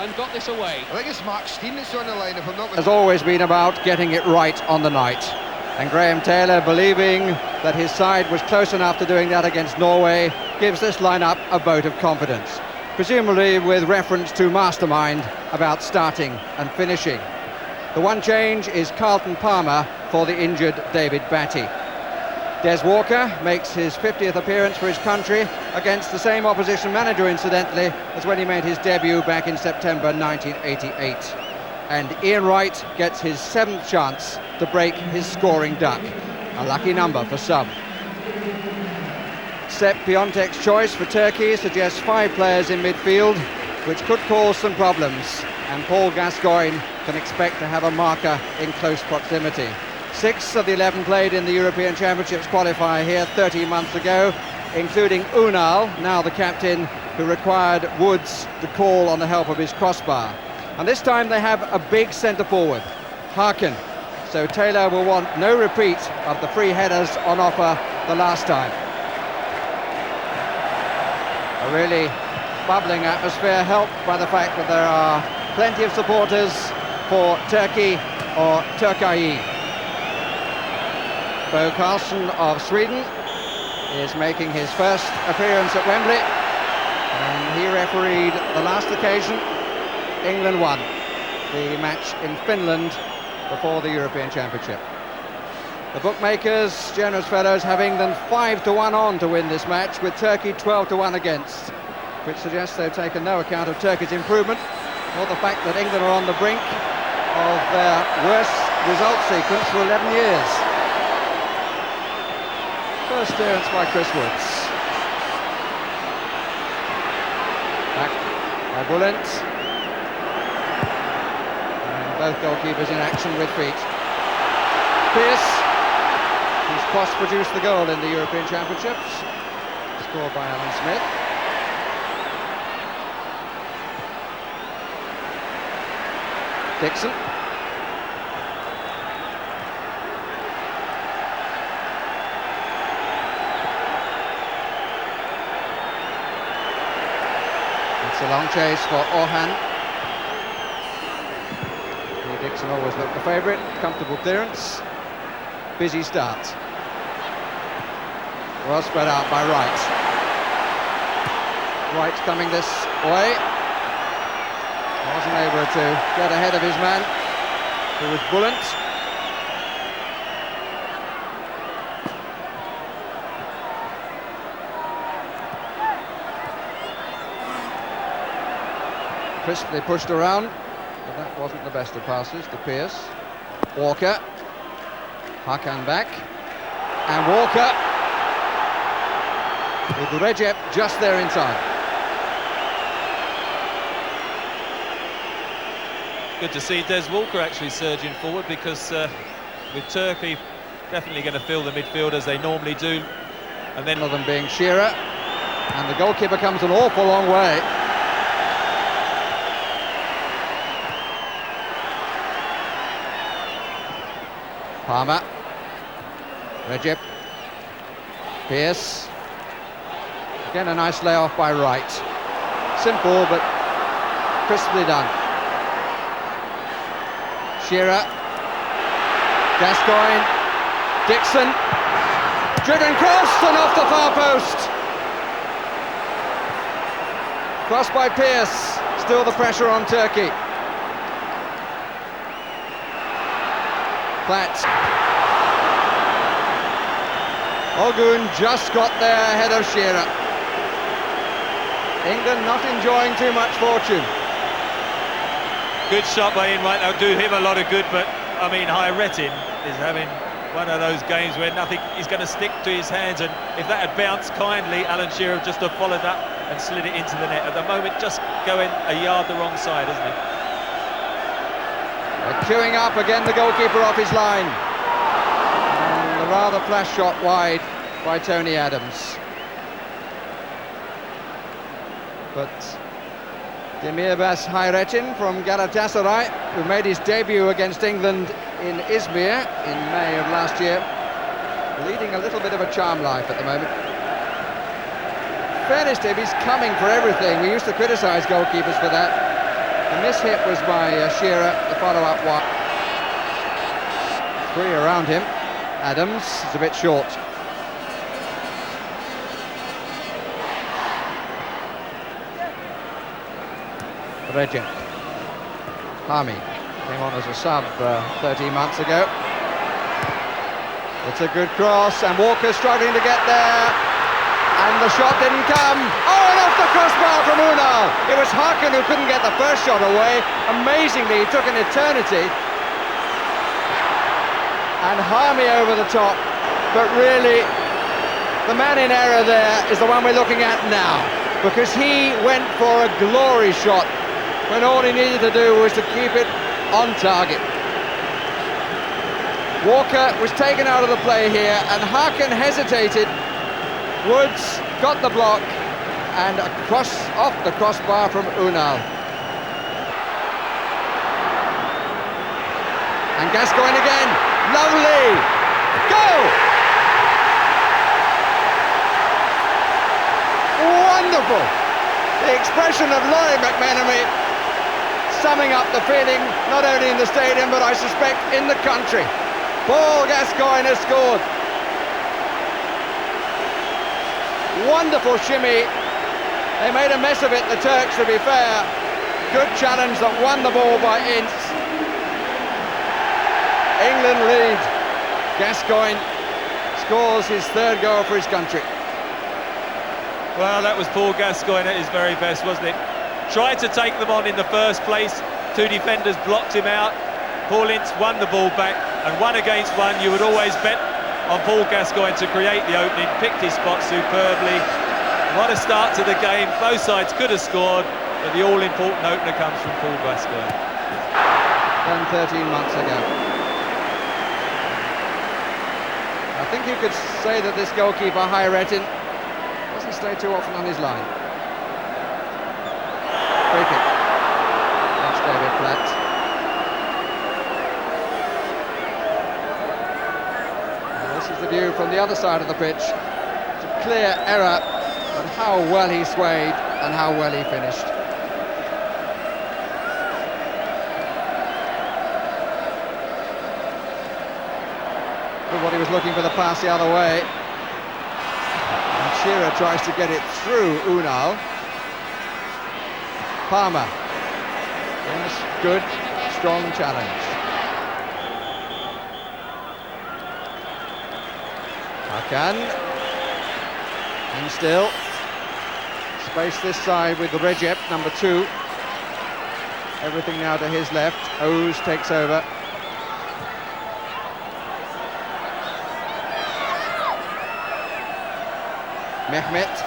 and got this away. I think it's Mark Steen that's on the line, if I'm not... Has always been about getting it right on the night. And Graham Taylor, believing that his side was close enough to doing that against Norway, gives this lineup a vote of confidence, presumably with reference to mastermind about starting and finishing. The one change is Carlton Palmer for the injured David Batty. Des Walker makes his 50th appearance for his country against the same opposition manager, incidentally, as when he made his debut back in September 1988. And Ian Wright gets his 7th chance to break his scoring duck. A lucky number for some. Sepp Piontek's choice for Turkey suggests 5 players in midfield, which could cause some problems, and Paul Gascoigne can expect to have a marker in close proximity. 6 of the 11 played in the European Championships qualifier here 13 months ago, including Unal, now the captain, who required Woods to call on the help of his crossbar. And this time they have a big centre-forward, Harkin. So Taylor will want no repeat of the free headers on offer the last time. A really bubbling atmosphere, helped by the fact that there are plenty of supporters for Turkey or Turkey. Bo Carlson of Sweden is making his first appearance at Wembley, and he refereed the last occasion England won the match in Finland before the European Championship. The bookmakers, generous fellows, have England 5-1 on to win this match, with Turkey 12-1 against, which suggests they've taken no account of Turkey's improvement or the fact that England are on the brink of their worst result sequence for 11 years. First clearance by Chris Woods. Back by Bulent. Both goalkeepers in action with feet. Pearce, who's cross-produced the goal in the European Championships, scored by Alan Smith. Dixon. It's a long chase for Orhan. Dixon always looked the favourite. Comfortable clearance. Busy start. Well spread out by Wright. Wright coming this way. Wasn't able to get ahead of his man, who was Bulent. Crisply pushed around. But that wasn't the best of passes to Pearce. Walker. Hakan back. And Walker. With Recep just there in time. Good to see Des Walker actually surging forward, because with Turkey definitely going to fill the midfield as they normally do. And then... One of them being Shearer. And the goalkeeper comes an awful long way. Palmer, Recep, Pearce, again a nice layoff by Wright. Simple but crisply done. Shearer, Gascoigne, Dixon, driven cross and off the far post. Cross by Pearce, still the pressure on Turkey. Platt. Olgun just got there ahead of Shearer. England not enjoying too much fortune. Good shot by Ian Wright. That'll do him a lot of good, but I mean, Hayrettin is having one of those games where nothing is going to stick to his hands, and if that had bounced kindly, Alan Shearer just have followed that and slid it into the net. At the moment, just going a yard the wrong side, isn't he? They're queuing up again, the goalkeeper off his line. And a rather flash shot wide by Tony Adams. But Demirbas Hayrettin from Galatasaray, who made his debut against England in Izmir in May of last year, leading a little bit of a charm life at the moment. Fairness to him, he's coming for everything. We used to criticise goalkeepers for that. The first hit was by Shearer, the follow-up one. 3 around him. Adams is a bit short. Recep. Hami came on as a sub 13 months ago. It's a good cross, and Walker's struggling to get there, and the shot didn't come. Oh, and off the crossbar from Unal. It was Hakan who couldn't get the first shot away. Amazingly, he took an eternity. And Hami over the top, but really, the man in error there is the one we're looking at now, because he went for a glory shot when all he needed to do was to keep it on target. Walker was taken out of the play here, and Hakan hesitated. Woods got the block, and across off the crossbar from Unal. And Gascoigne again, lovely! Go! Wonderful! The expression of Laurie McMenemy summing up the feeling not only in the stadium but I suspect in the country. Paul Gascoigne has scored. Wonderful shimmy. They made a mess of it, the Turks, to be fair. Good challenge that won the ball by Ince. England lead. Gascoigne scores his 3rd goal for his country. Well, that was Paul Gascoigne at his very best, wasn't it? Tried to take them on in the first place. 2 defenders blocked him out. Paul Ince won the ball back, and 1 against 1. You would always bet on Paul Gascoigne to create the opening. Picked his spot superbly. What a start to the game. Both sides could have scored, but the all-important opener comes from Paul Gascoigne. Done 13 months ago. I think you could say that this goalkeeper, Hayrettin, doesn't stay too often on his line. Free kick. That's David Platt. And this is the view from the other side of the pitch. It's a clear error, but how well he swayed and how well he finished. But what he was looking for the pass the other way. And Shearer tries to get it through Unal. Palmer. Yes, good, strong challenge. Hakan. And still. Space this side with the Recep, number 2. Everything now to his left. Oz takes over. Mehmet.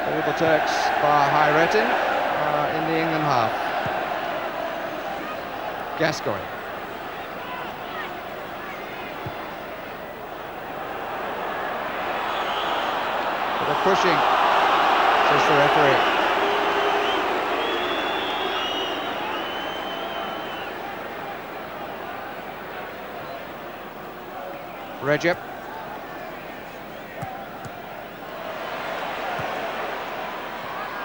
All the Turks, bar Hayrettin, are in the England half. Gascoigne. Bit of pushing, says the referee. Recep.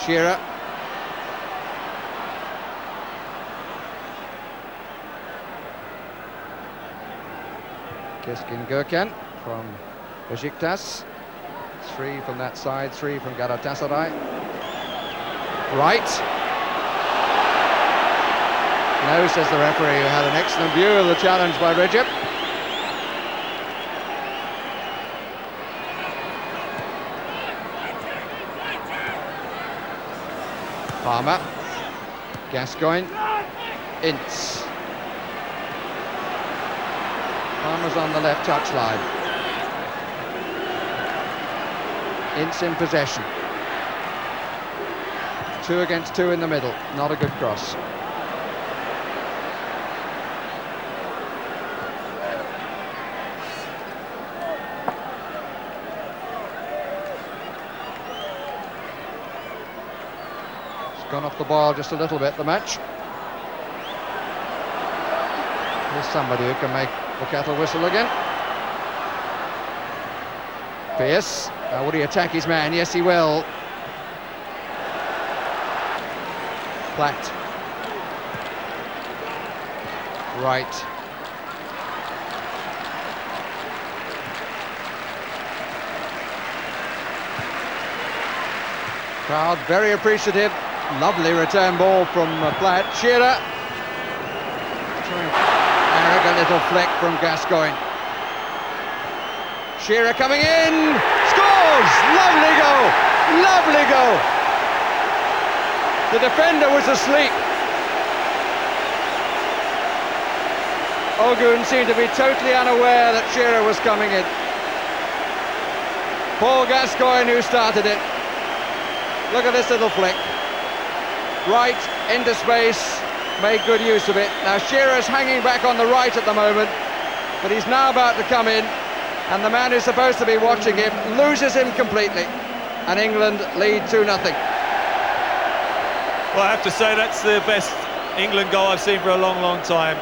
Shearer. Keskin Gürkan from Besiktas. 3 from that side, 3 from Galatasaray. Wright. No, says the referee, who had an excellent view of the challenge by Recep. Palmer. Gascoigne. Ince. Palmer's on the left touchline. Ince in possession. 2 against 2 in the middle. Not a good cross. Gone off the ball just a little bit, the match. There's somebody who can make the kettle whistle again. Pearce. Will he attack his man? Yes, he will. Platt. Wright. Crowd very appreciative. Lovely return ball from Platt. Shearer. Arrogant little flick from Gascoigne. Shearer coming in. Scores! Lovely goal! Lovely goal! The defender was asleep. Ogun seemed to be totally unaware that Shearer was coming in. Paul Gascoigne who started it. Look at this little flick. Wright into space, made good use of it. Now Shearer's hanging back on the right at the moment, but he's now about to come in, and the man who's supposed to be watching him loses him completely, and England lead 2-0. Well, I have to say that's the best England goal I've seen for a long, long time.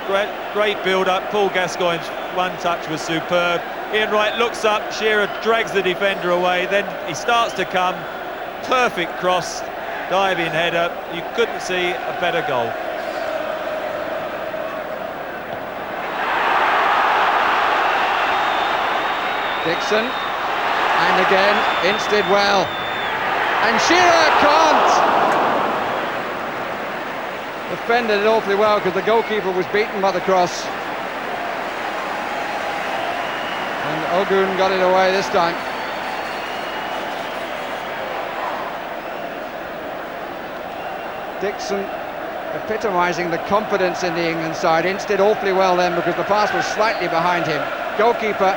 Great build-up. Paul Gascoigne's one touch was superb. Ian Wright looks up, Shearer drags the defender away, then he starts to come. Perfect cross, diving header. You couldn't see a better goal. Dixon, and again, Ince did well. And Shearer can't! Defended it awfully well because the goalkeeper was beaten by the cross. And Ogun got it away this time. Dixon epitomising the confidence in the England side. Ince did awfully well then because the pass was slightly behind him. Goalkeeper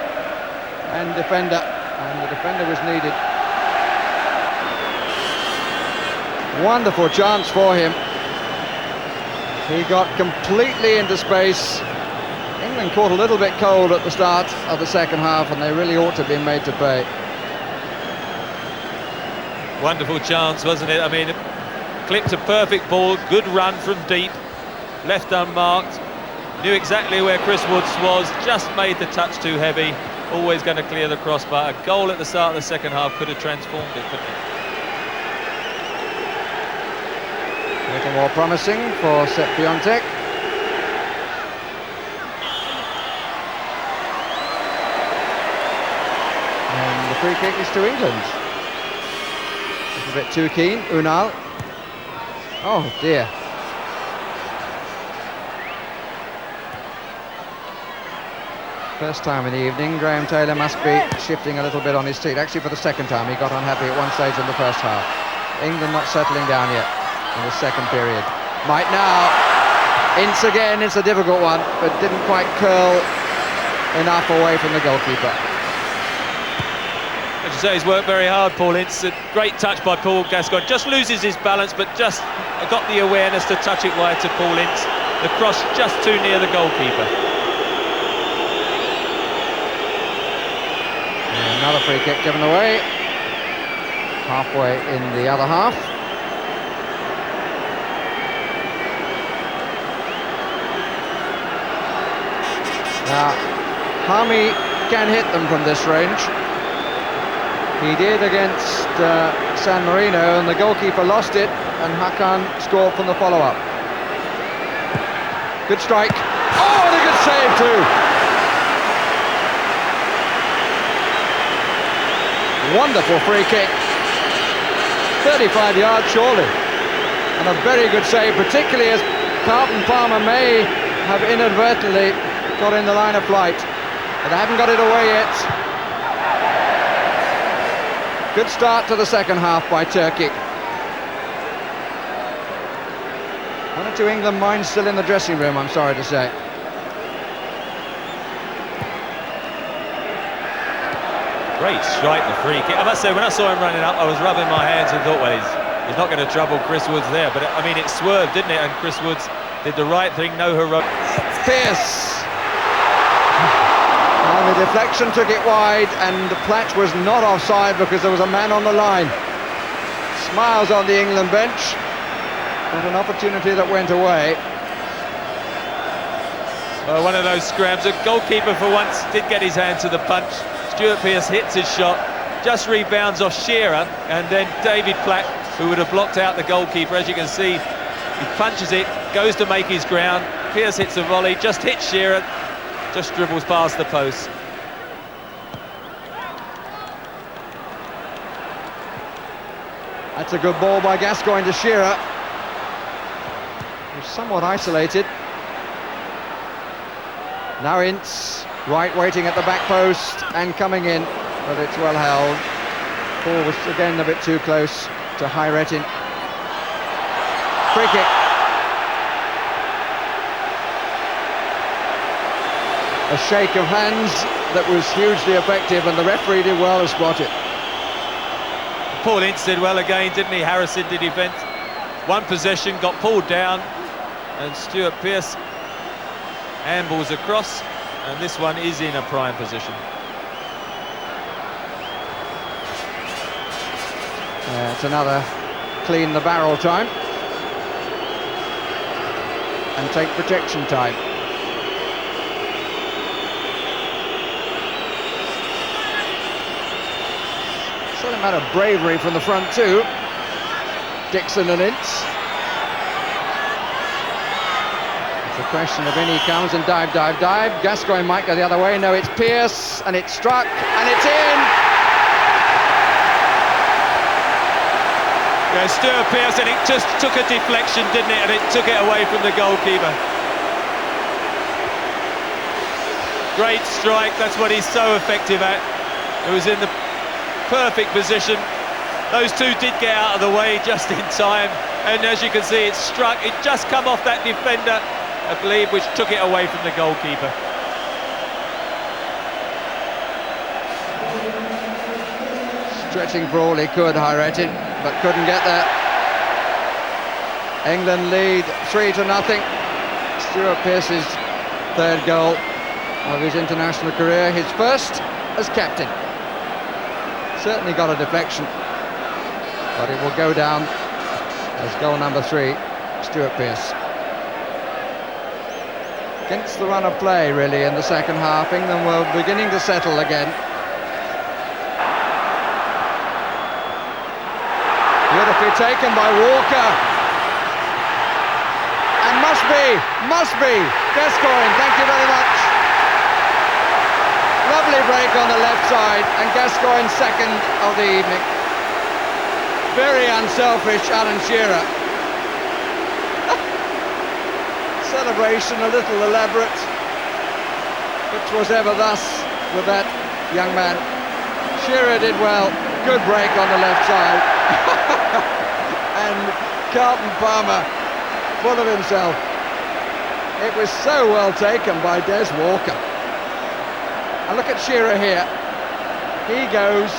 and defender, and the defender was needed. Wonderful chance for him. He got completely into space. England caught a little bit cold at the start of the second half, and they really ought to have been made to pay. Wonderful chance, wasn't it? I mean, clipped a perfect ball, good run from deep, left unmarked, knew exactly where Chris Woods was, just made the touch too heavy, always going to clear the crossbar. A goal at the start of the second half could have transformed it, couldn't it? A little more promising for Sepp Piontek. And the free kick is to England. A bit too keen, Unal. Oh dear. First time in the evening, Graham Taylor must be shifting a little bit on his seat. Actually for the second time, he got unhappy at one stage in the first half. England not settling down yet in the second period. Might now. Ince again, it's a difficult one, but didn't quite curl enough away from the goalkeeper. As you say, he's worked very hard, Paul Ince. A great touch by Paul Gascoigne. Just loses his balance, but just got the awareness to touch it wide to Paul Ince. The cross just too near the goalkeeper. And another free kick given away. Halfway in the other half. Now, Hami can hit them from this range. He did against San Marino, and the goalkeeper lost it, and Hakan scored from the follow-up. Good strike. Oh, and a good save too! Wonderful free kick. 35 yards surely. And a very good save, particularly as Carlton Palmer may have inadvertently got in the line of flight. But they haven't got it away yet. Good start to the second half by Turkey. One or two England minds still in the dressing room, I'm sorry to say. Great strike, the free kick. I must say, when I saw him running up, I was rubbing my hands and thought, well, he's not going to trouble Chris Woods there. But, I mean, it swerved, didn't it? And Chris Woods did the right thing, no heroic. Pierce! And the deflection took it wide, and Platt was not offside because there was a man on the line. Smiles on the England bench, but an opportunity that went away. One of those scrams. The goalkeeper for once did get his hand to the punch. Stuart Pearce hits his shot, just rebounds off Shearer, and then David Platt, who would have blocked out the goalkeeper. As you can see, He punches it, goes to make his ground. Pearce hits a volley, just hits Shearer, just dribbles past the post. That's a good ball by Gascoigne to Shearer. He's somewhat isolated. Now Ince, Wright waiting at the back post and coming in, but it's well held. Ball was again a bit too close to Hayrettin. Free kick. A shake of hands that was hugely effective, and the referee did well to spot it. Paul Ince did well again, didn't he? Harrison did event. One possession, got pulled down, and Stuart Pearce handballs across, and this one is in a prime position. It's another clean the barrel time and take protection time. Certain amount of bravery from the front too. Dixon and Ince. It's a question of in he comes and dive. Gascoigne might go the other way. No, it's Pearce, and it's struck, and it's in. Yeah, Stuart Pearce, and it just took a deflection, didn't it? And it took it away from the goalkeeper. Great strike, that's what he's so effective at. It was in the perfect position. Those two did get out of the way just in time, and as you can see, it struck. It just come off that defender, I believe, which took it away from the goalkeeper. Stretching for all he could, Hayrettin, but couldn't get there. England lead 3-0. Stuart Pearce's third goal of his international career, his first as captain. Certainly got a deflection, but it will go down as goal number 3, Stuart Pearce. Against the run of play, really, in the second half, England were beginning to settle again. Beautifully taken by Walker. And must be, Gascoigne, thank you very much. Lovely break on the left side, and Gascoigne's second of the evening. Very unselfish, Alan Shearer. Celebration a little elaborate, but 'twas ever thus with that young man. Shearer did well, good break on the left side. And Carlton Palmer, full of himself. It was so well taken by Des Walker. And look at Shearer here. He goes,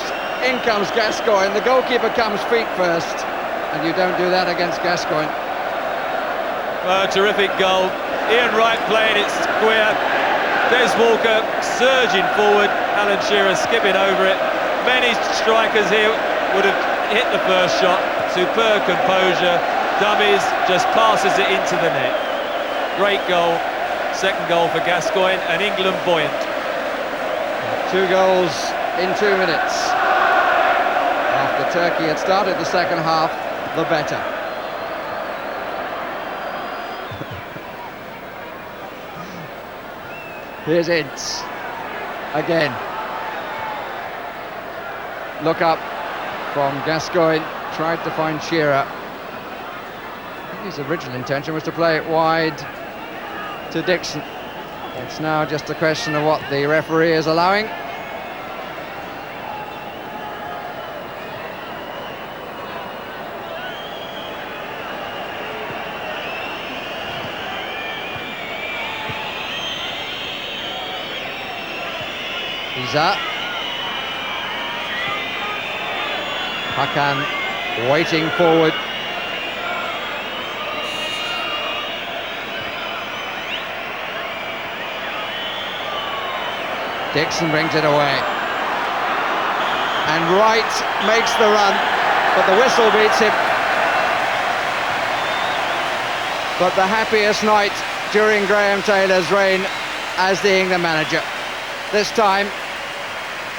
in comes Gascoigne. The goalkeeper comes feet first, and you don't do that against Gascoigne. Well, terrific goal. Ian Wright playing it square. Des Walker surging forward. Alan Shearer skipping over it. Many strikers here would have hit the first shot. Superb composure. Dummies, just passes it into the net. Great goal. Second goal for Gascoigne, and England buoyant. 2 goals in 2 minutes. After Turkey had started the second half, the better. Here's Ince again. Look up from Gascoigne, tried to find Shearer. I think his original intention was to play it wide to Dixon. It's now just a question of what the referee is allowing. Hakan waiting forward. Dixon brings it away. And Wright makes the run, but the whistle beats him. But the happiest night during Graham Taylor's reign as the England manager. This time,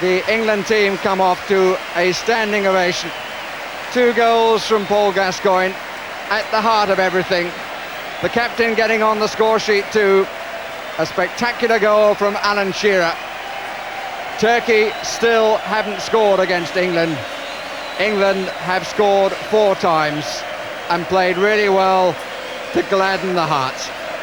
the England team come off to a standing ovation. 2 goals from Paul Gascoigne, at the heart of everything. The captain getting on the score sheet too. A spectacular goal from Alan Shearer. Turkey still haven't scored against England. England have scored 4 times and played really well to gladden the heart.